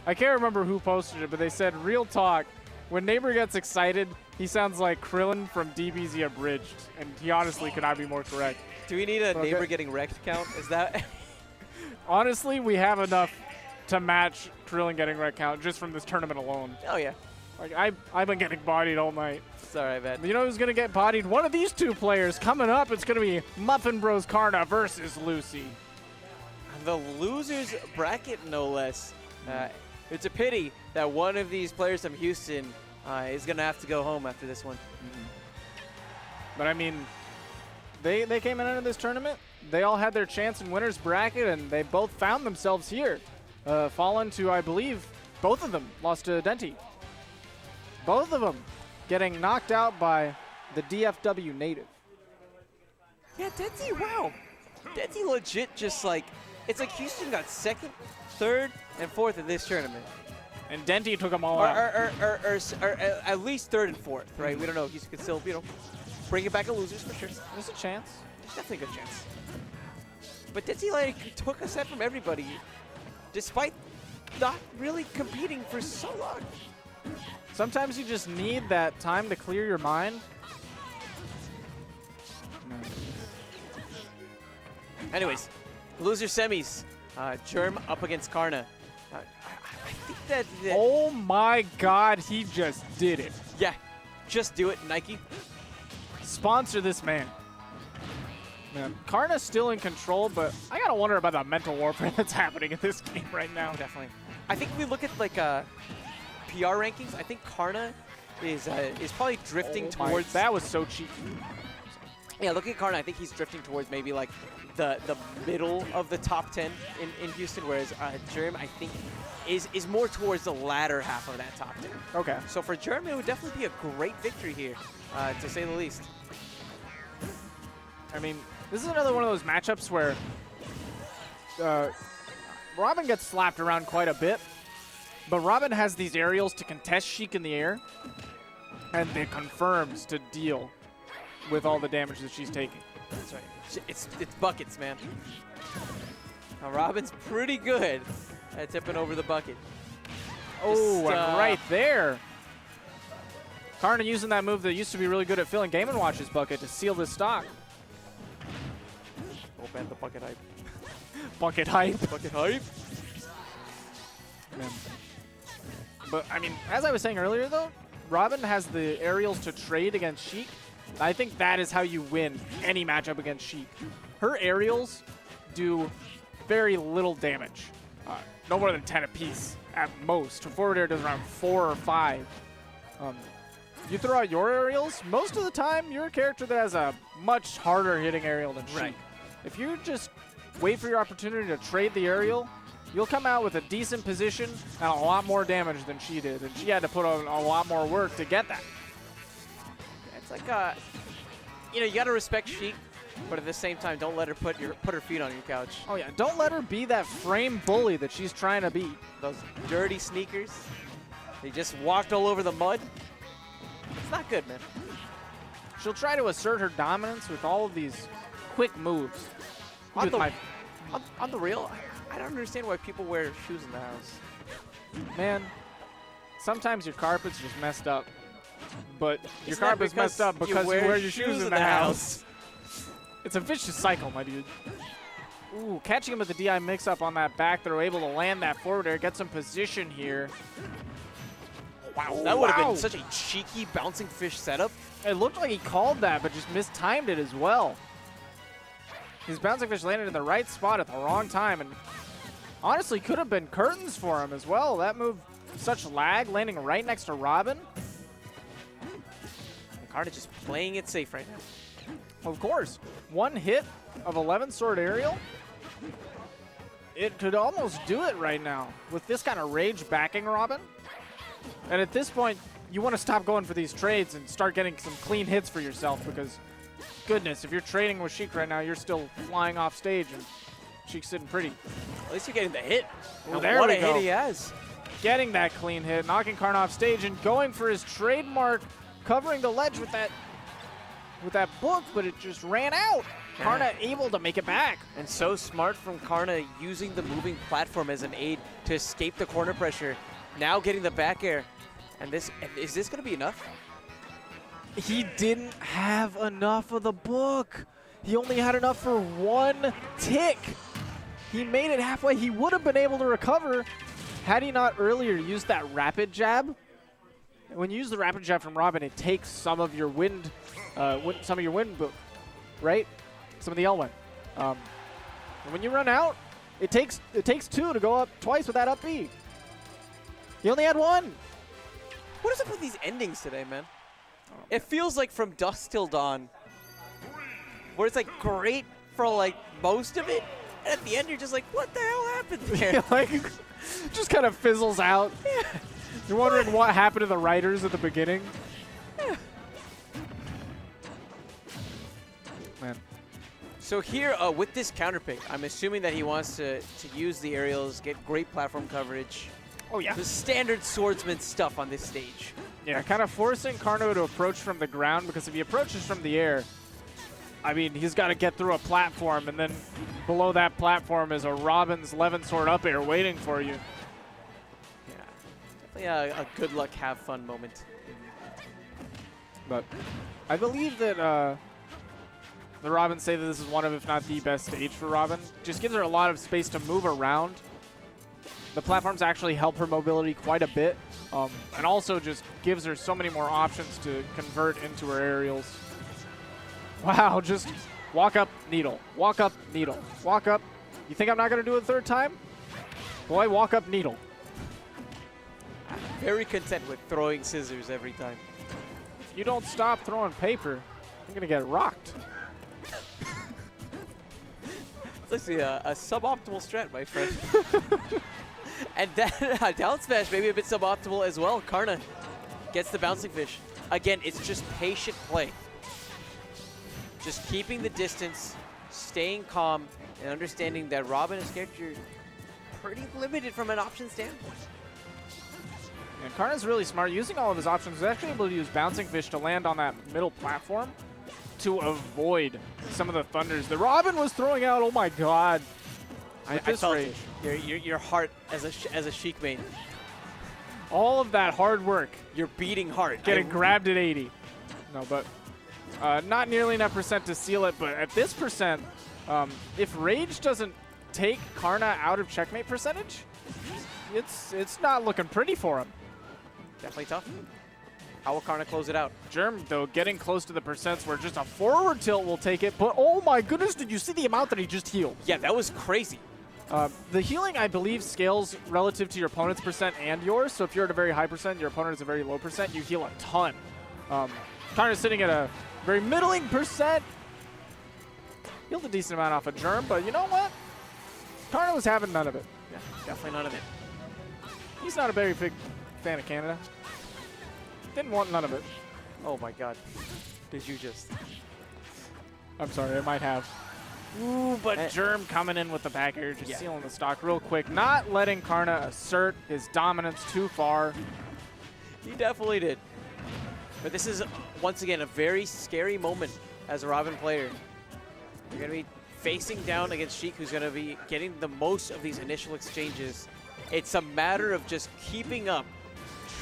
I can't remember who posted it, but they said, real talk, when Neighbor gets excited, he sounds like Krillin from DBZ Abridged, and he honestly could not be more correct. Do we need a Neighbor getting wrecked count? Is that? Honestly, we have enough to match Krillin getting wrecked count just from this tournament alone. Oh, yeah. Like, I've been getting bodied all night. It's all right, man. You know who's going to get bodied? One of these two players. Coming up, it's going to be Muffin Bros Karna versus Lucy. The losers bracket, no less. It's a pity that one of these players from Houston is going to have to go home after this one. But, I mean, they came into this tournament. They all had their chance in winner's bracket, and they both found themselves here. Fallen to, I believe, both of them lost to Denti. Both of them getting knocked out by the DFW native. Yeah, Denti, wow. Denti legit just like, it's like Houston got second, third, and fourth in this tournament. And Denti took them all out. Or at least third and fourth, right? We don't know if Houston could still, bring it back to losers for sure. There's a chance. There's definitely a good chance. But Denti like took a set from everybody, despite not really competing for so long. Sometimes you just need that time to clear your mind. Anyways, loser semis. Jerm up against Karna. I think that... Oh my God, he just did it. Yeah, just do it, Nike. Sponsor this man. Man, Karna's still in control, but I gotta wonder about the mental warfare that's happening in this game right now. Definitely. I think if we look at like PR rankings, I think Karna is probably drifting towards... That was so cheeky. Yeah, looking at Karna, I think he's drifting towards maybe like the middle of the top 10 in Houston, whereas Jerm, I think, is more towards the latter half of that top 10. Okay. So for Jerm, it would definitely be a great victory here, to say the least. I mean, this is another one of those matchups where Robin gets slapped around quite a bit, but Robin has these aerials to contest Sheik in the air, and it confirms to deal with all the damage that she's taking. That's right. It's buckets, man. Now Robin's pretty good at tipping over the bucket. Oh, and right there. Karna using that move that used to be really good at filling Game & Watch's bucket to seal this stock. Oh man, the bucket hype. Bucket hype. Bucket hype. Man. But, I mean, as I was saying earlier, though, Robin has the aerials to trade against Sheik. I think that is how you win any matchup against Sheik. Her aerials do very little damage. No more than 10 apiece at most. Her forward air does around 4 or 5. You throw out your aerials, most of the time you're a character that has a much harder hitting aerial than Sheik. Right. If you just wait for your opportunity to trade the aerial, you'll come out with a decent position and a lot more damage than she did. And she had to put on a lot more work to get that. It's like, you got to respect Sheik, but at the same time, don't let her put her feet on your couch. Oh yeah, don't let her be that frame bully that she's trying to be. Those dirty sneakers, they just walked all over the mud. It's not good, man. She'll try to assert her dominance with all of these quick moves. On the real, I don't understand why people wear shoes in the house. Man, sometimes your carpet's just messed up. But your carpet's messed up because you wear your shoes in the house. It's a vicious cycle, my dude. Ooh, catching him with the DI mix-up on that back throw, able to land that forward air, get some position here. Wow, that would have been such a cheeky bouncing fish setup. It looked like he called that, but just mistimed it as well. His bouncing fish landed in the right spot at the wrong time, and honestly could have been curtains for him as well. That move, such lag, landing right next to Robin. Karna just playing it safe right now. Of course. One hit of 11 sword aerial. It could almost do it right now with this kind of rage backing Robin. And at this point, you want to stop going for these trades and start getting some clean hits for yourself because, goodness, if you're trading with Sheik right now, you're still flying off stage and Sheik's sitting pretty. At least you're getting the hit. Well, there what we a go. hit he has. Getting that clean hit, knocking Karna off stage and going for his trademark, covering the ledge with that book, but it just ran out. Karna able to make it back. And so smart from Karna, using the moving platform as an aid to escape the corner pressure. Now getting the back air. And is this going to be enough? He didn't have enough of the book. He only had enough for one tick. He made it halfway. He would have been able to recover had he not earlier used that rapid jab. When you use the rapid jab from Robin, it takes some of your wind book, right? Some of the L1. And when you run out, it takes two to go up twice with that up B. He only had one. What is up with these endings today, man? It feels like from dusk till dawn, where it's like great for like most of it, and at the end you're just like, what the hell happened there? Like, just kind of fizzles out. Yeah. You're wondering what happened to the writers at the beginning. Yeah. Man. So here, with this counter pick, I'm assuming that he wants to use the aerials, get great platform coverage. Oh, yeah. The standard swordsman stuff on this stage. Yeah, kind of forcing Karna to approach from the ground, because if he approaches from the air, I mean, he's got to get through a platform, and then below that platform is a Robin's Levin Sword up air waiting for you. Yeah, definitely a good luck, have fun moment. But I believe that the Robins say that this is one of, if not the best stage for Robin. Just gives her a lot of space to move around. The platforms actually help her mobility quite a bit, and also just gives her so many more options to convert into her aerials. Wow, just walk up, needle, walk up, needle, walk up. You think I'm not going to do it a third time? Boy, walk up, needle. Very content with throwing scissors every time. If you don't stop throwing paper, you're going to get rocked. It's actually a suboptimal strat, my friend. And that down smash maybe a bit suboptimal as well. Karna gets the bouncing fish. Again, it's just patient play. Just keeping the distance, staying calm, and understanding that Robin is character pretty limited from an option standpoint. And Karna's really smart. Using all of his options, he's actually able to use bouncing fish to land on that middle platform to avoid some of the thunders that Robin was throwing out. Oh my God. I felt it. Your heart as a Sheik main. All of that hard work. Your beating heart. Getting grabbed at 80. No, but not nearly enough percent to seal it. But at this percent, if Rage doesn't take Karna out of checkmate percentage, it's not looking pretty for him. Definitely tough. How will Karna close it out? Jerm, though, getting close to the percents where just a forward tilt will take it. But oh my goodness, did you see the amount that he just healed? Yeah, that was crazy. The healing, I believe, scales relative to your opponent's percent and yours. So if you're at a very high percent, your opponent is a very low percent, you heal a ton. Karna's sitting at a very middling percent. Healed a decent amount off of Jerm, but you know what? Karna was having none of it. Yeah, definitely none of it. He's not a very big fan of Canada. Didn't want none of it. Oh my God. Did you just... I'm sorry, I might have. Ooh, but Jerm coming in with the back air, just sealing the stock real quick. Not letting Karna assert his dominance too far. He definitely did. But this is, once again, a very scary moment as a Robin player. You're going to be facing down against Sheik, who's going to be getting the most of these initial exchanges. It's a matter of just keeping up,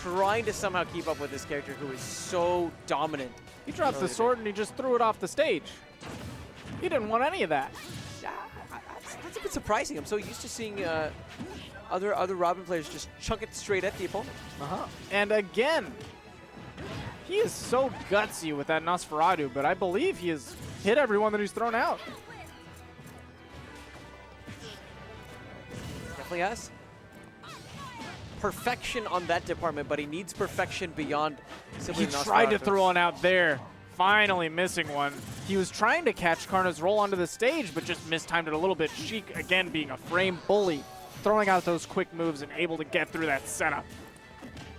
trying to somehow keep up with this character who is so dominant. He drops the sword and he just threw it off the stage. He didn't want any of that. That's a bit surprising. I'm so used to seeing other Robin players just chunk it straight at the opponent. And again, he is so gutsy with that Nosferatu, but I believe he has hit everyone that he's thrown out. Definitely has. Perfection on that department, but he needs perfection beyond simply Nosferatu. He tried to throw one out there. Finally missing one. He was trying to catch Karna's roll onto the stage, but just mistimed it a little bit. Sheik, again, being a frame bully, throwing out those quick moves and able to get through that setup.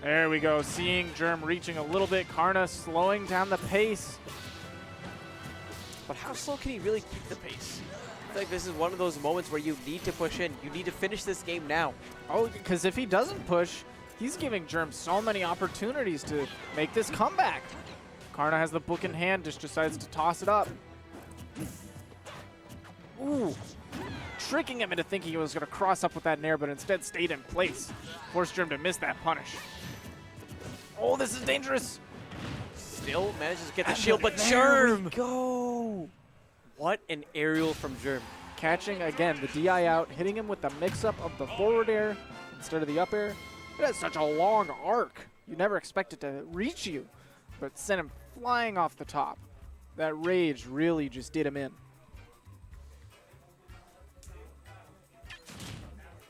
There we go. Seeing Jerm reaching a little bit. Karna slowing down the pace. But how slow can he really keep the pace? I feel like this is one of those moments where you need to push in. You need to finish this game now. Oh, because if he doesn't push, he's giving Jerm so many opportunities to make this comeback. Karna has the book in hand, just decides to toss it up. Ooh. Tricking him into thinking he was going to cross up with that nair, but instead stayed in place. Forced Jerm to miss that punish. Oh, this is dangerous. Still manages to get the shield, but Jerm! Go. What an aerial from Jerm. Catching, again, the DI out, hitting him with the mix-up of the forward air instead of the up air. It has such a long arc. You never expect it to reach you, but sent him flying off the top. That rage really just did him in.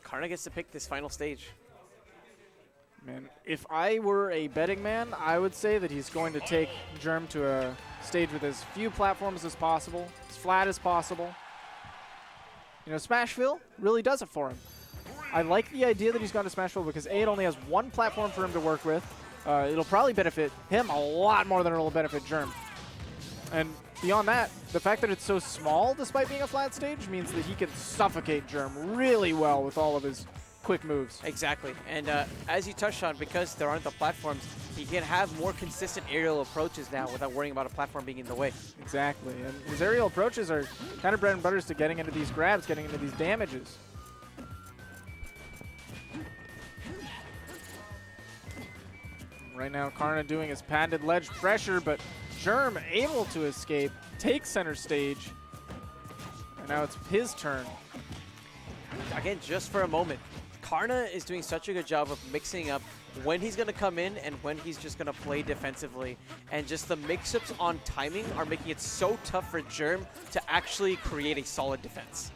Karna gets to pick this final stage. Man, if I were a betting man, I would say that he's going to take Jerm to a stage with as few platforms as possible, as flat as possible. You know, Smashville really does it for him. I like the idea that he's gone to Smashville because A, it only has one platform for him to work with. It'll probably benefit him a lot more than it'll benefit Jerm. And beyond that, the fact that it's so small despite being a flat stage means that he can suffocate Jerm really well with all of his quick moves. Exactly. And as you touched on, because there aren't the platforms, he can have more consistent aerial approaches now without worrying about a platform being in the way. Exactly. And his aerial approaches are kind of bread and butters to getting into these grabs, getting into these damages. Right now, Karna doing his patented ledge pressure, but Jerm able to escape, take center stage, and now it's his turn. Again, just for a moment, Karna is doing such a good job of mixing up when he's going to come in and when he's just going to play defensively. And just the mix-ups on timing are making it so tough for Jerm to actually create a solid defense.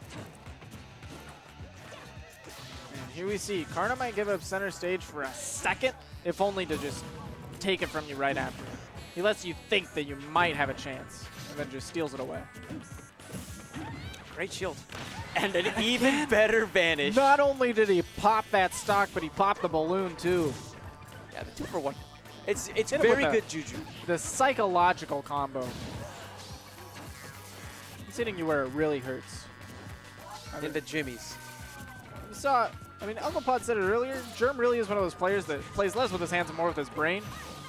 And here we see, Karna might give up center stage for a second, if only to just take it from you right after. He lets you think that you might have a chance, and then just steals it away. Great shield. And an even better vanish. Not only did he pop that stock, but he popped the balloon too. Yeah, the 2-for-1. It's Hit him very with good juju. The psychological combo. He's hitting you where it really hurts. In the jimmies. You saw, I mean, Uncle Pod said it earlier, Jerm really is one of those players that plays less with his hands and more with his brain.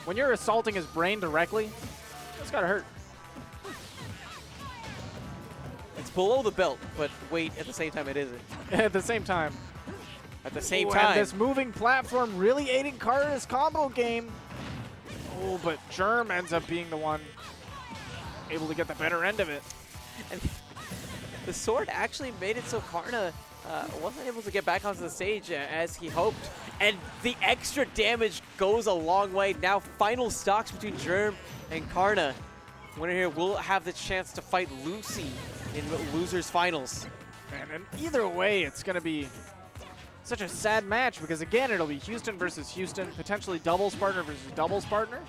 When you're assaulting his brain directly, it's gotta hurt. It's below the belt, but wait, at the same time it isn't. At the same time. At the same Ooh, time. and this moving platform really aiding Karna's combo game. Oh, but Jerm ends up being the one able to get the better end of it. And the sword actually made it so Karna wasn't able to get back onto the stage as he hoped. And the extra damage goes a long way. Now final stocks between Jerm and Karna. Winner here will have the chance to fight Lucy in losers finals. Man, and either way, it's going to be such a sad match because, again, it'll be Houston versus Houston, potentially doubles partner versus doubles partner.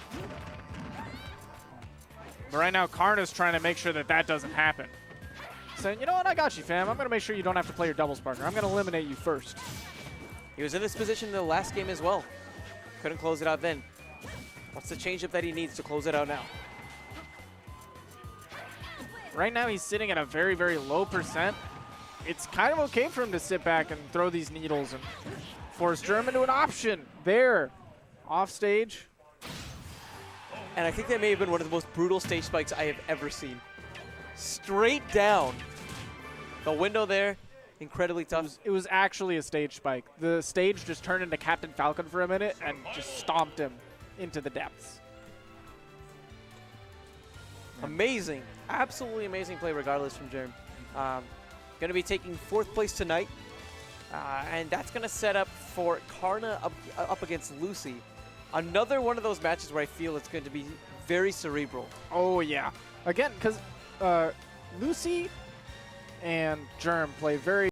But right now, Karna's trying to make sure that that doesn't happen. Saying, you know what, I got you, fam. I'm going to make sure you don't have to play your doubles partner. I'm going to eliminate you first. He was in this position in the last game as well. Couldn't close it out then. What's the changeup that he needs to close it out now? Right now, he's sitting at a very, very low percent. It's kind of okay for him to sit back and throw these needles and force Jerm into an option. There, off stage. And I think that may have been one of the most brutal stage spikes I have ever seen. Straight down. The window there, incredibly tough. It was actually a stage spike. The stage just turned into Captain Falcon for a minute and just stomped him into the depths. Amazing. Absolutely amazing play regardless from Jerm. Going to be taking 4th place tonight. And that's going to set up for Karna up against Lucy. Another one of those matches where I feel it's going to be very cerebral. Oh, yeah. Again, because Lucy and Jerm play very